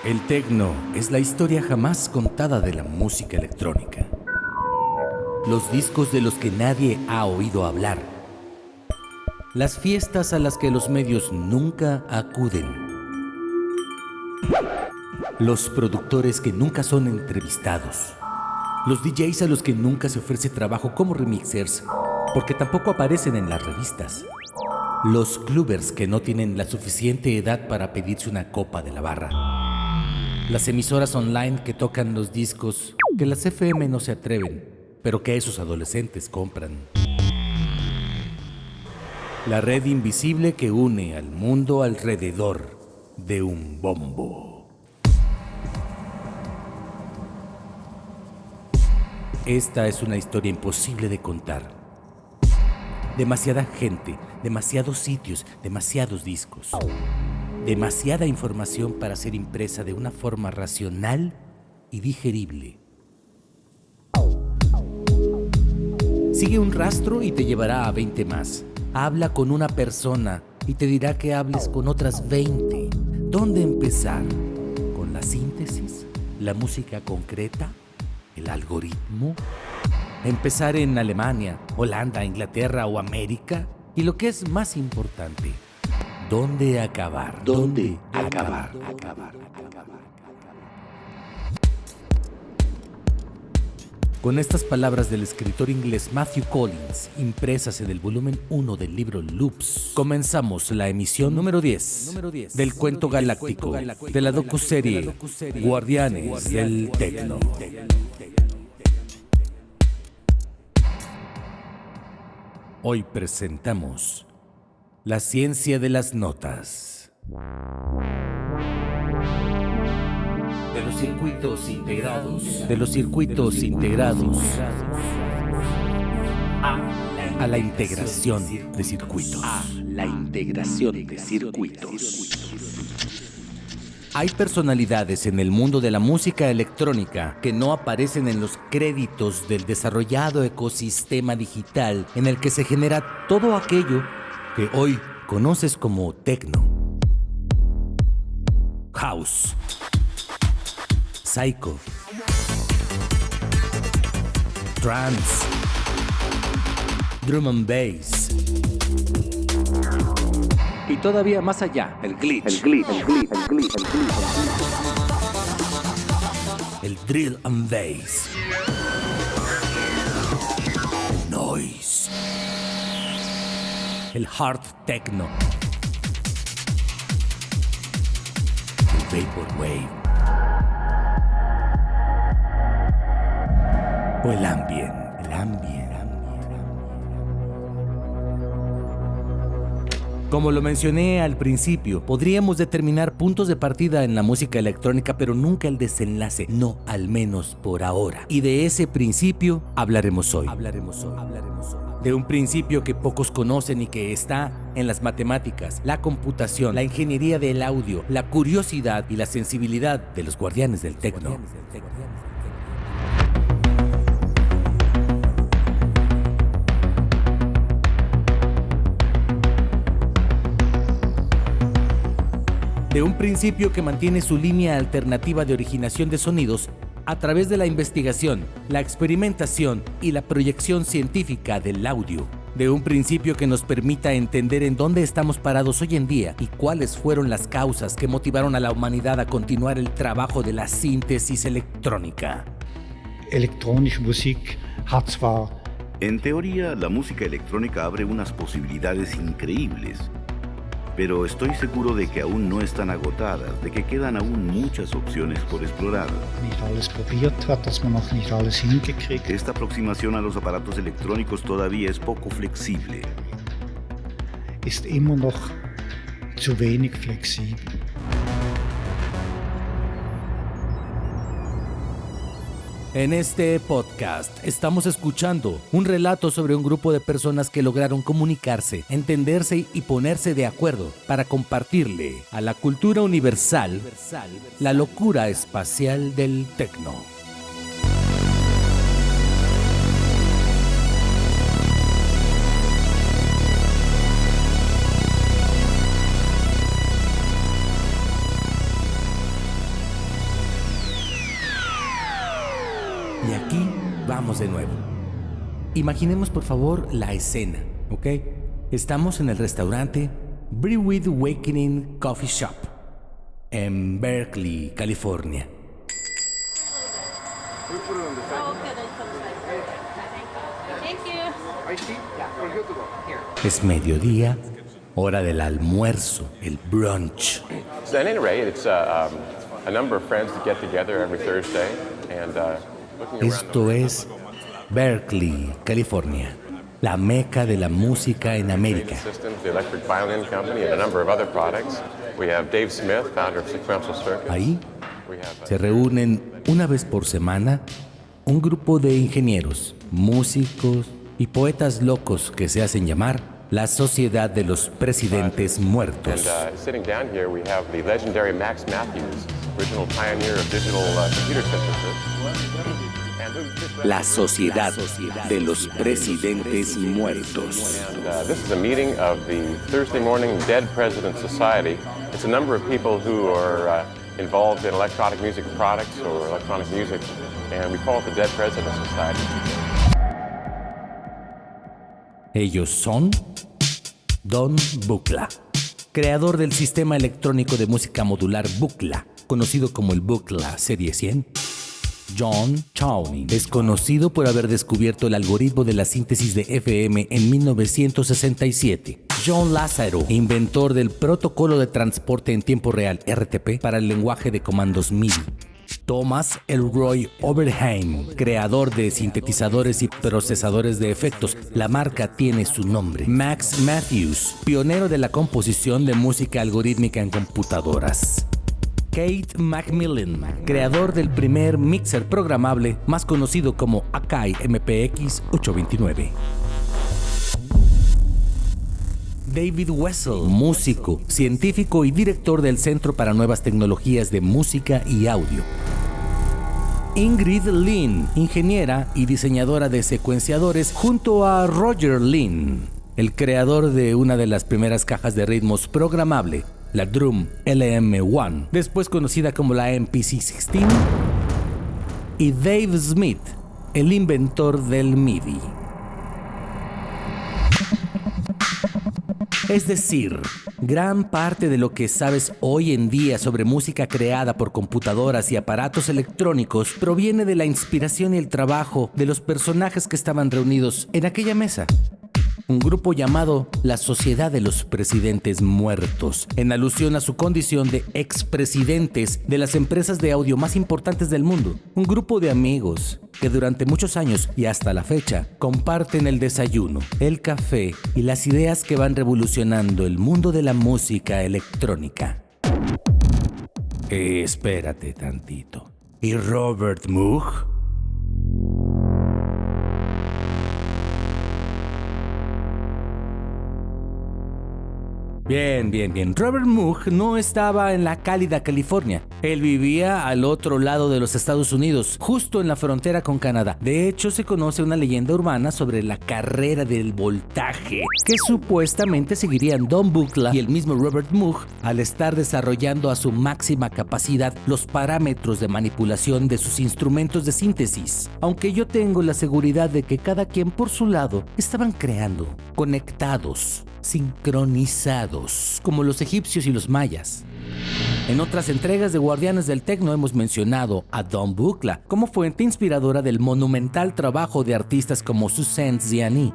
El techno es la historia jamás contada de la música electrónica. Los discos de los que nadie ha oído hablar. Las fiestas a las que los medios nunca acuden. Los productores que nunca son entrevistados. Los DJs a los que nunca se ofrece trabajo como remixers, porque tampoco aparecen en las revistas. Los clubbers que no tienen la suficiente edad para pedirse una copa de la barra. Las emisoras online que tocan los discos que las FM no se atreven, pero que esos adolescentes compran. La red invisible que une al mundo alrededor de un bombo. Esta es una historia imposible de contar. Demasiada gente, demasiados sitios, demasiados discos. Demasiada información para ser impresa de una forma racional y digerible. Sigue un rastro y te llevará a 20 más. Habla con una persona y te dirá que hables con otras 20. ¿Dónde empezar? ¿Con la síntesis? ¿La música concreta? ¿El algoritmo? ¿Empezar en Alemania, Holanda, Inglaterra o América? Y lo que es más importante, ¿dónde acabar? ¿Dónde acabar? Con estas palabras del escritor inglés Matthew Collins, impresas en el volumen 1 del libro Loops, comenzamos la emisión número 10 del cuento galáctico de la docuserie Guardianes del Techno. Hoy presentamos la ciencia de las notas. De los circuitos integrados. A la integración de circuitos. Hay personalidades en el mundo de la música electrónica que no aparecen en los créditos del desarrollado ecosistema digital en el que se genera todo aquello que hoy conoces como techno, house, psycho, trance, drum and bass y todavía más allá, el glitch, el drill and bass, el noise, el hard techno, el vaporwave o el ambient. Como lo mencioné al principio, podríamos determinar puntos de partida en la música electrónica, pero nunca el desenlace, no al menos por ahora. Y de ese principio hablaremos hoy. De un principio que pocos conocen y que está en las matemáticas, la computación, la ingeniería del audio, la curiosidad y la sensibilidad de los guardianes del techno. De un principio que mantiene su línea alternativa de originación de sonidos a través de la investigación, la experimentación y la proyección científica del audio. De un principio que nos permita entender en dónde estamos parados hoy en día y cuáles fueron las causas que motivaron a la humanidad a continuar el trabajo de la síntesis electrónica. Elektronische Musik hat zwar... En teoría, la música electrónica abre unas posibilidades increíbles. Pero estoy seguro de que aún no están agotadas, de que quedan aún muchas opciones por explorar. Nicht alles probiert hat, dass man noch nicht alles hingekriegt. Esta aproximación a los aparatos electrónicos todavía es poco flexible. Ist immer noch zu wenig flexibel. En este podcast estamos escuchando un relato sobre un grupo de personas que lograron comunicarse, entenderse y ponerse de acuerdo para compartirle a la cultura universal la locura espacial del techno. Y aquí vamos de nuevo. Imaginemos por favor la escena, ¿ok? Estamos en el restaurante Brewed Awakening Coffee Shop en Berkeley, California. Es mediodía, hora del almuerzo, el brunch. So at any rate, it's a number of friends that get together every Thursday and looking around Esto es Berkeley, California, la meca de la música en América. Systems, the Electric Violin Company, and a number of other products. We have Dave Smith, founder of Sequential Circuits. Ahí We have se reúnen una vez por semana un grupo de ingenieros, músicos y poetas locos que se hacen llamar la Sociedad de los Presidentes Muertos. and sitting down here, we have the legendary Max Matthews, original pioneer of digital computer synthesis. And La Sociedad de los Presidentes Muertos. this is a meeting of the Thursday Morning Dead President Society. It's a number of people who are involved in electronic music products or electronic music, and we call it the Dead President Society. Ellos son Don Buchla, creador del sistema electrónico de música modular Buchla, conocido como el Buchla Serie 100. John Chowning es conocido por haber descubierto el algoritmo de la síntesis de FM en 1967. John Lazaro, inventor del protocolo de transporte en tiempo real RTP para el lenguaje de comandos MIDI. Thomas Elroy Oberheim, creador de sintetizadores y procesadores de efectos. La marca tiene su nombre. Max Matthews, pionero de la composición de música algorítmica en computadoras. Kate Macmillan, creador del primer mixer programable más conocido como Akai MPX 829. David Wessel, músico, científico y director del Centro para Nuevas Tecnologías de Música y Audio. Ingrid Lin, ingeniera y diseñadora de secuenciadores, junto a Roger Lin, el creador de una de las primeras cajas de ritmos programable, la Drum LM1, después conocida como la MPC-16, y Dave Smith, el inventor del MIDI. Es decir, gran parte de lo que sabes hoy en día sobre música creada por computadoras y aparatos electrónicos proviene de la inspiración y el trabajo de los personajes que estaban reunidos en aquella mesa. Un grupo llamado la Sociedad de los Presidentes Muertos, en alusión a su condición de expresidentes de las empresas de audio más importantes del mundo. Un grupo de amigos que durante muchos años y hasta la fecha comparten el desayuno, el café y las ideas que van revolucionando el mundo de la música electrónica. Espérate tantito. ¿Y Robert Moog? Bien. Robert Moog no estaba en la cálida California. Él vivía al otro lado de los Estados Unidos, justo en la frontera con Canadá. De hecho, se conoce una leyenda urbana sobre la carrera del voltaje, que supuestamente seguirían Don Buchla y el mismo Robert Moog al estar desarrollando a su máxima capacidad los parámetros de manipulación de sus instrumentos de síntesis. Aunque yo tengo la seguridad de que cada quien por su lado estaban creando, conectados, sincronizados, como los egipcios y los mayas. En otras entregas de Guardianes del Tecno hemos mencionado a Don Buchla como fuente inspiradora del monumental trabajo de artistas como Suzanne Ziani.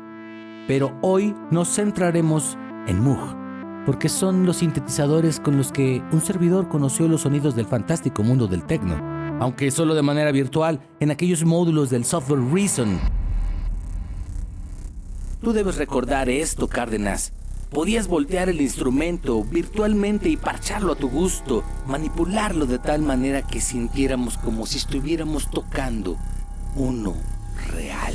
Pero hoy nos centraremos en Moog, porque son los sintetizadores con los que un servidor conoció los sonidos del fantástico mundo del tecno, aunque solo de manera virtual en aquellos módulos del software Reason. Tú debes recordar esto, Cárdenas. Podías voltear el instrumento virtualmente y parcharlo a tu gusto, manipularlo de tal manera que sintiéramos como si estuviéramos tocando uno real.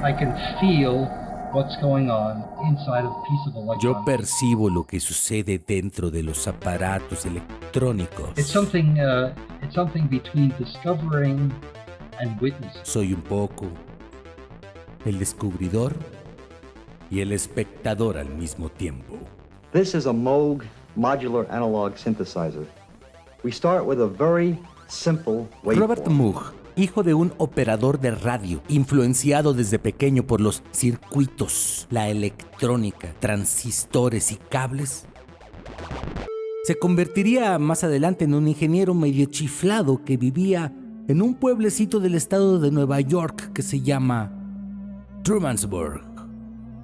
I can feel what's going on inside of a piece of electronics. Yo percibo lo que sucede dentro de los aparatos electrónicos. It's something between discovering and witnessing. Soy un poco el descubridor y el espectador al mismo tiempo. This is a Moog modular analog synthesizer. We start with a very simple waveform. Robert Moog hijo de un operador de radio, influenciado desde pequeño por los circuitos, la electrónica, transistores y cables, se convertiría más adelante en un ingeniero medio chiflado que vivía en un pueblecito del estado de Nueva York que se llama Trumansburg.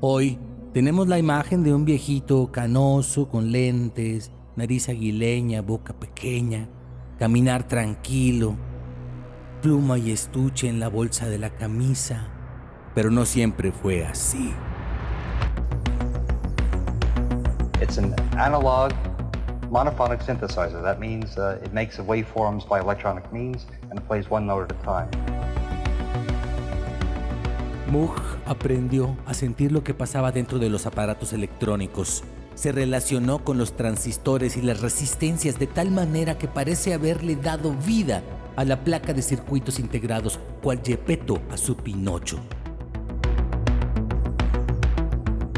Hoy tenemos la imagen de un viejito canoso con lentes, nariz aguileña, boca pequeña, caminar tranquilo, pluma y estuche en la bolsa de la camisa, pero no siempre fue así. It's an analog monophonic synthesizer. That means it makes the waveforms by electronic means and it plays one note at a time. Moog aprendió a sentir lo que pasaba dentro de los aparatos electrónicos. Se relacionó con los transistores y las resistencias de tal manera que parece haberle dado vida a la placa de circuitos integrados, cual Geppetto a su Pinocho.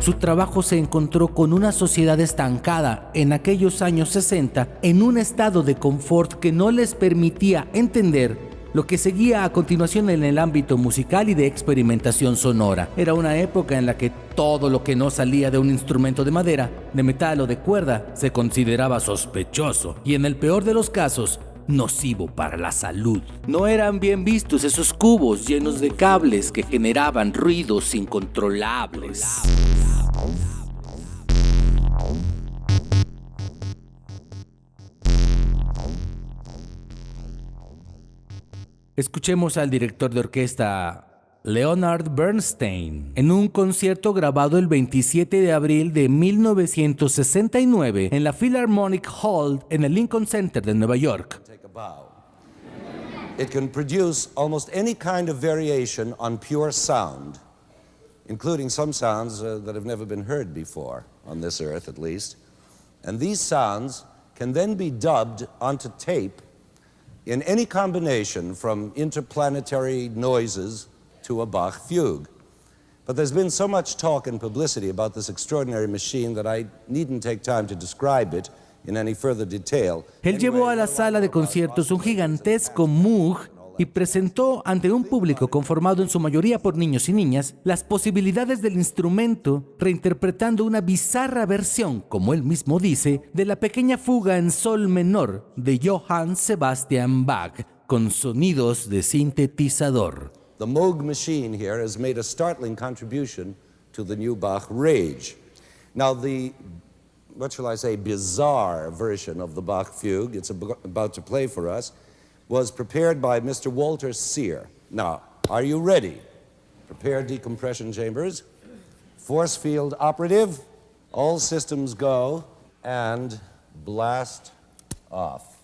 Su trabajo se encontró con una sociedad estancada en aquellos años 60 en un estado de confort que no les permitía entender lo que seguía a continuación en el ámbito musical y de experimentación sonora. Era una época en la que todo lo que no salía de un instrumento de madera, de metal o de cuerda se consideraba sospechoso y, en el peor de los casos, nocivo para la salud. No eran bien vistos esos cubos llenos de cables que generaban ruidos incontrolables. Escuchemos al director de orquesta Leonard Bernstein en un concierto grabado el 27 de abril de 1969 en la Philharmonic Hall en el Lincoln Center de Nueva York. It can produce almost any kind of variation on pure sound, including some sounds that have never been heard before, on this earth at least. And these sounds can then be dubbed onto tape in any combination from interplanetary noises to a Bach fugue. But there's been so much talk and publicity about this extraordinary machine that I needn't take time to describe it in any further detail. Él llevó a la sala de conciertos un gigantesco Moog y presentó ante un público conformado en su mayoría por niños y niñas las posibilidades del instrumento, reinterpretando una bizarra versión, como él mismo dice, de la pequeña fuga en sol menor de Johann Sebastian Bach, con sonidos de sintetizador. The Moog machine here has made a startling contribution to the new Bach rage. Now the, what shall I say, bizarre version of the Bach fugue it's about to play for us was prepared by Mr. Walter Sear. Now, are you ready? Prepare decompression chambers, force field operative, all systems go, and blast off.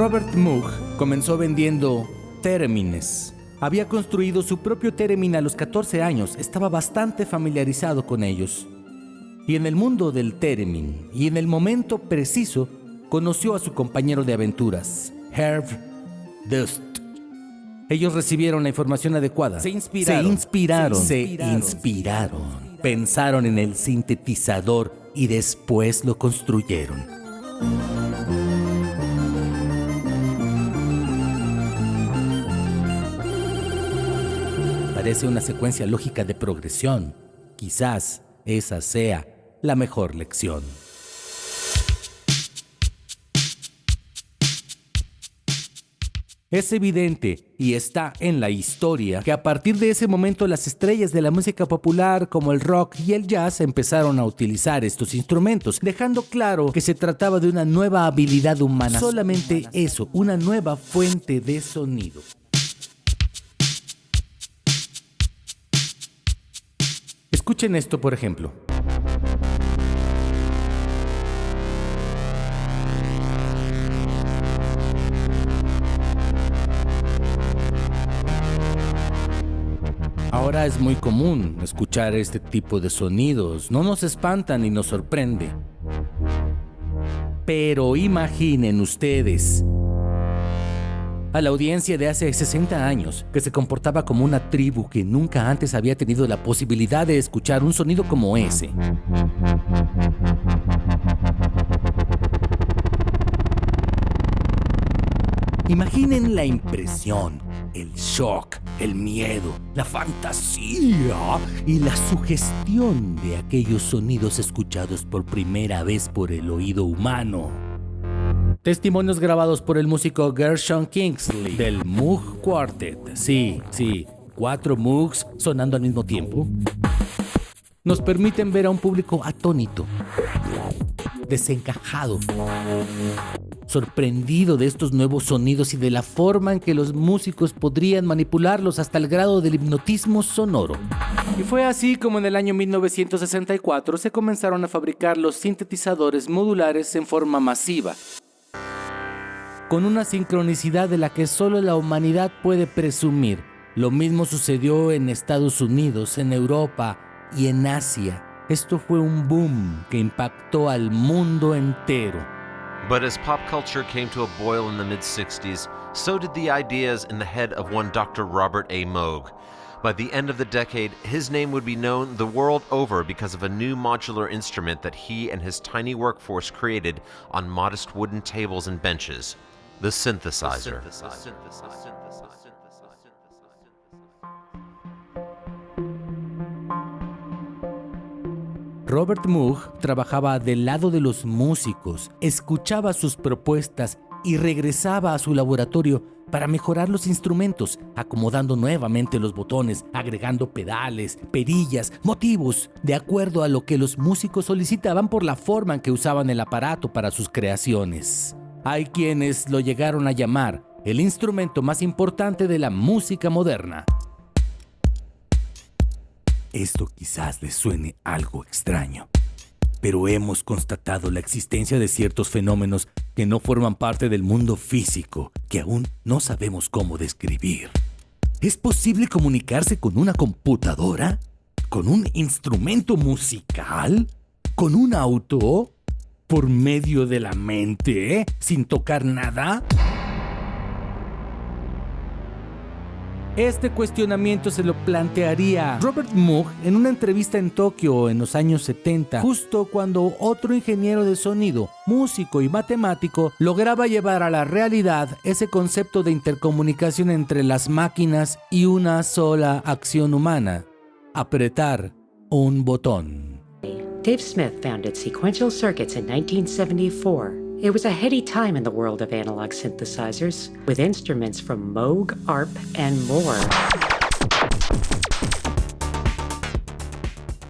Robert Moog comenzó vendiendo términes. Había construido su propio theremin a los 14 años, estaba bastante familiarizado con ellos. Y en el mundo del theremin, y en el momento preciso, conoció a su compañero de aventuras, Herb Dust. Ellos recibieron la información adecuada. Se inspiraron. pensaron en el sintetizador y después lo construyeron. Parece una secuencia lógica de progresión. Quizás esa sea la mejor lección. Es evidente, y está en la historia, que a partir de ese momento las estrellas de la música popular como el rock y el jazz empezaron a utilizar estos instrumentos, dejando claro que se trataba de una nueva habilidad humana. Solamente eso, una nueva fuente de sonido. Escuchen esto, por ejemplo. Ahora es muy común escuchar este tipo de sonidos, no nos espantan ni nos sorprende. Pero imaginen ustedes a la audiencia de hace 60 años, que se comportaba como una tribu que nunca antes había tenido la posibilidad de escuchar un sonido como ese. Imaginen la impresión, el shock, el miedo, la fantasía y la sugestión de aquellos sonidos escuchados por primera vez por el oído humano. Testimonios grabados por el músico Gershon Kingsley del Moog Quartet. Sí, 4 Moogs sonando al mismo tiempo. Nos permiten ver a un público atónito, desencajado, sorprendido de estos nuevos sonidos y de la forma en que los músicos podrían manipularlos hasta el grado del hipnotismo sonoro. Y fue así como en el año 1964 se comenzaron a fabricar los sintetizadores modulares en forma masiva, con una sincronicidad de la que solo la humanidad puede presumir. Lo mismo sucedió en Estados Unidos, en Europa y en Asia. Esto fue un boom que impactó al mundo entero. But as pop culture came to a boil in the mid-60s, so did the ideas in the head of one Dr. Robert A. Moog. By the end of the decade, his name would be known the world over because of a new modular instrument that he and his tiny workforce created on modest wooden tables and benches, the synthesizer. Robert Moog trabajaba del lado de los músicos, escuchaba sus propuestas y regresaba a su laboratorio para mejorar los instrumentos, acomodando nuevamente los botones, agregando pedales, perillas, motivos, de acuerdo a lo que los músicos solicitaban por la forma en que usaban el aparato para sus creaciones. Hay quienes lo llegaron a llamar el instrumento más importante de la música moderna. Esto quizás les suene algo extraño, pero hemos constatado la existencia de ciertos fenómenos que no forman parte del mundo físico, que aún no sabemos cómo describir. ¿Es posible comunicarse con una computadora? ¿Con un instrumento musical? ¿Con un auto? ¿Por medio de la mente? ¿Sin tocar nada? Este cuestionamiento se lo plantearía Robert Moog en una entrevista en Tokio en los años 70, justo cuando otro ingeniero de sonido, músico y matemático lograba llevar a la realidad ese concepto de intercomunicación entre las máquinas y una sola acción humana: apretar un botón. Dave Smith founded Sequential Circuits in 1974. It was a heady time in the world of analog synthesizers, with instruments from Moog, ARP, and more.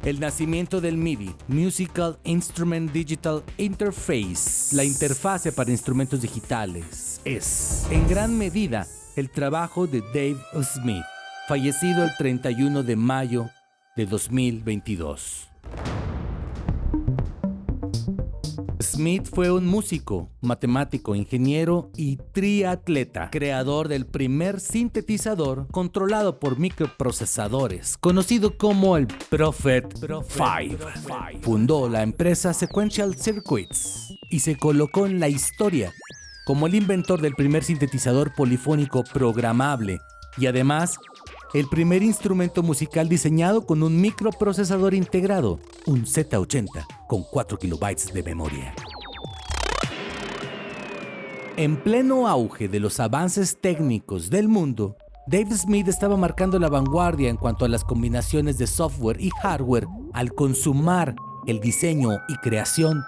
El nacimiento del MIDI, Musical Instrument Digital Interface, la interfase para instrumentos digitales, es, en gran medida, el trabajo de Dave Smith, fallecido el 31 de mayo de 2022. Smith fue un músico, matemático, ingeniero y triatleta, creador del primer sintetizador controlado por microprocesadores, conocido como el Prophet 5. Fundó la empresa Sequential Circuits y se colocó en la historia como el inventor del primer sintetizador polifónico programable y además el primer instrumento musical diseñado con un microprocesador integrado, un Z80 con 4 kilobytes de memoria. En pleno auge de los avances técnicos del mundo, Dave Smith estaba marcando la vanguardia en cuanto a las combinaciones de software y hardware al consumar el diseño y creación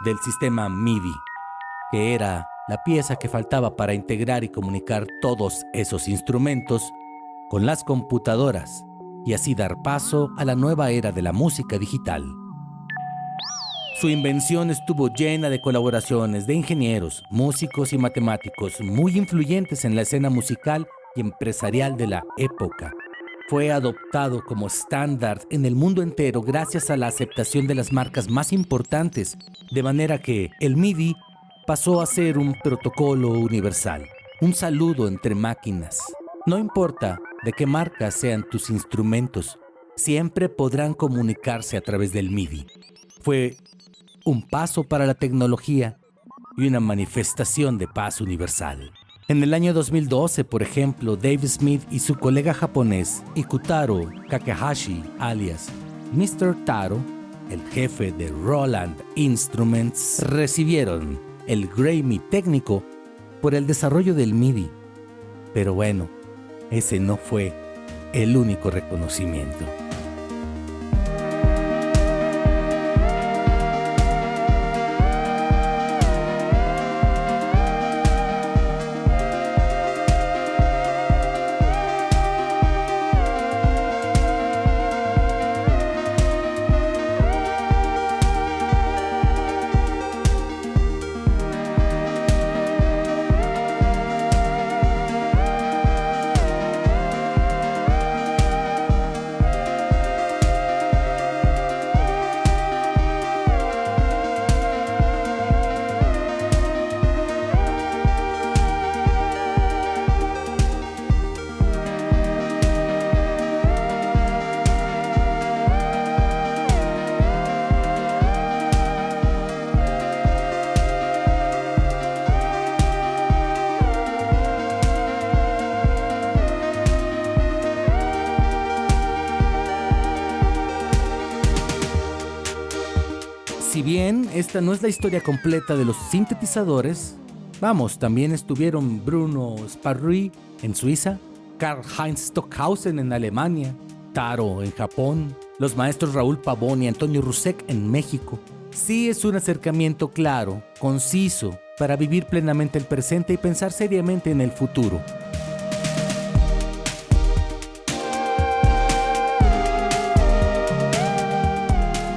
del sistema MIDI, que era la pieza que faltaba para integrar y comunicar todos esos instrumentos con las computadoras y así dar paso a la nueva era de la música digital. Su invención estuvo llena de colaboraciones de ingenieros, músicos y matemáticos muy influyentes en la escena musical y empresarial de la época. Fue adoptado como estándar en el mundo entero gracias a la aceptación de las marcas más importantes, de manera que el MIDI pasó a ser un protocolo universal, un saludo entre máquinas. No importa de qué marca sean tus instrumentos, siempre podrán comunicarse a través del MIDI. Fue un paso para la tecnología y una manifestación de paz universal. En el año 2012, por ejemplo, Dave Smith y su colega japonés Ikutaro Kakehashi, alias Mr. Taro, el jefe de Roland Instruments, recibieron el Grammy técnico por el desarrollo del MIDI. Pero bueno, ese no fue el único reconocimiento. Si bien esta no es la historia completa de los sintetizadores, también estuvieron Bruno Sparry en Suiza, Karl-Heinz Stockhausen en Alemania, Taro en Japón, los maestros Raúl Pavón y Antonio Rusek en México. Sí es un acercamiento claro, conciso, para vivir plenamente el presente y pensar seriamente en el futuro.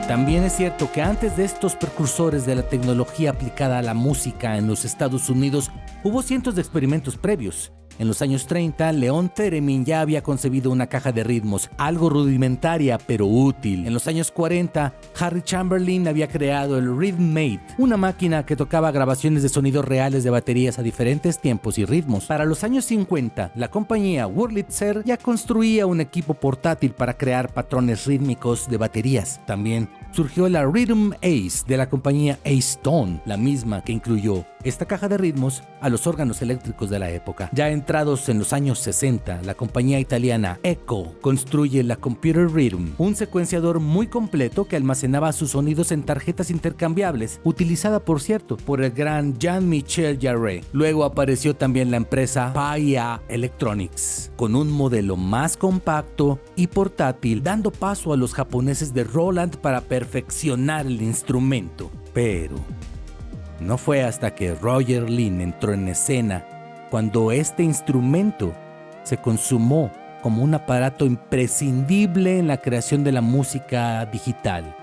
También es cierto que antes de estos precursores de la tecnología aplicada a la música en los Estados Unidos, hubo cientos de experimentos previos. En los años 30, Leon Theremin ya había concebido una caja de ritmos, algo rudimentaria pero útil. En los años 40, Harry Chamberlain había creado el Rhythmate, una máquina que tocaba grabaciones de sonidos reales de baterías a diferentes tiempos y ritmos. Para los años 50, la compañía Wurlitzer ya construía un equipo portátil para crear patrones rítmicos de baterías. También surgió la Rhythm Ace de la compañía Ace Tone, la misma que incluyó esta caja de ritmos a los órganos eléctricos de la época. Ya entrados en los años 60, la compañía italiana Echo construye la Computer Rhythm, un secuenciador muy completo que almacenaba sus sonidos en tarjetas intercambiables, utilizada por cierto por el gran Jean-Michel Jarre. Luego apareció también la empresa Paya Electronics, con un modelo más compacto y portátil, dando paso a los japoneses de Roland para perfeccionar el instrumento. Pero no fue hasta que Roger Linn entró en escena cuando este instrumento se consumó como un aparato imprescindible en la creación de la música digital,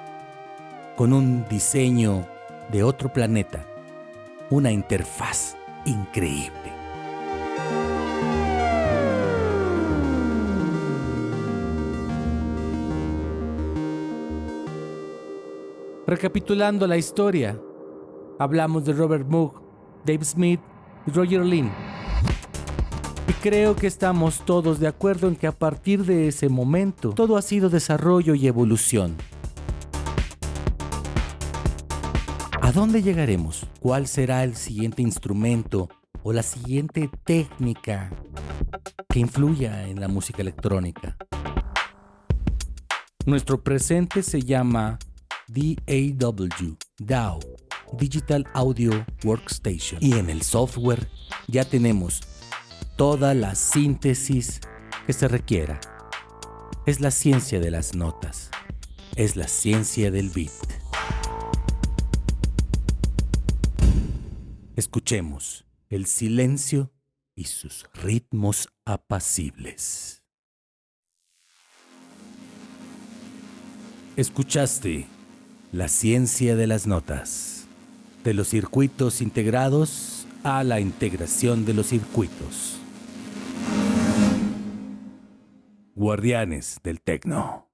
con un diseño de otro planeta, una interfaz increíble. Recapitulando la historia, hablamos de Robert Moog, Dave Smith y Roger Linn. Y creo que estamos todos de acuerdo en que a partir de ese momento todo ha sido desarrollo y evolución. ¿A dónde llegaremos? ¿Cuál será el siguiente instrumento o la siguiente técnica que influya en la música electrónica. Nuestro presente se llama DAW, Digital Audio Workstation. Y en el software ya tenemos toda la síntesis que se requiera. Es la ciencia de las notas. Es la ciencia del beat. Escuchemos el silencio y sus ritmos apacibles. Escuchaste la ciencia de las notas, de los circuitos integrados a la integración de los circuitos. Guardianes del Tecno.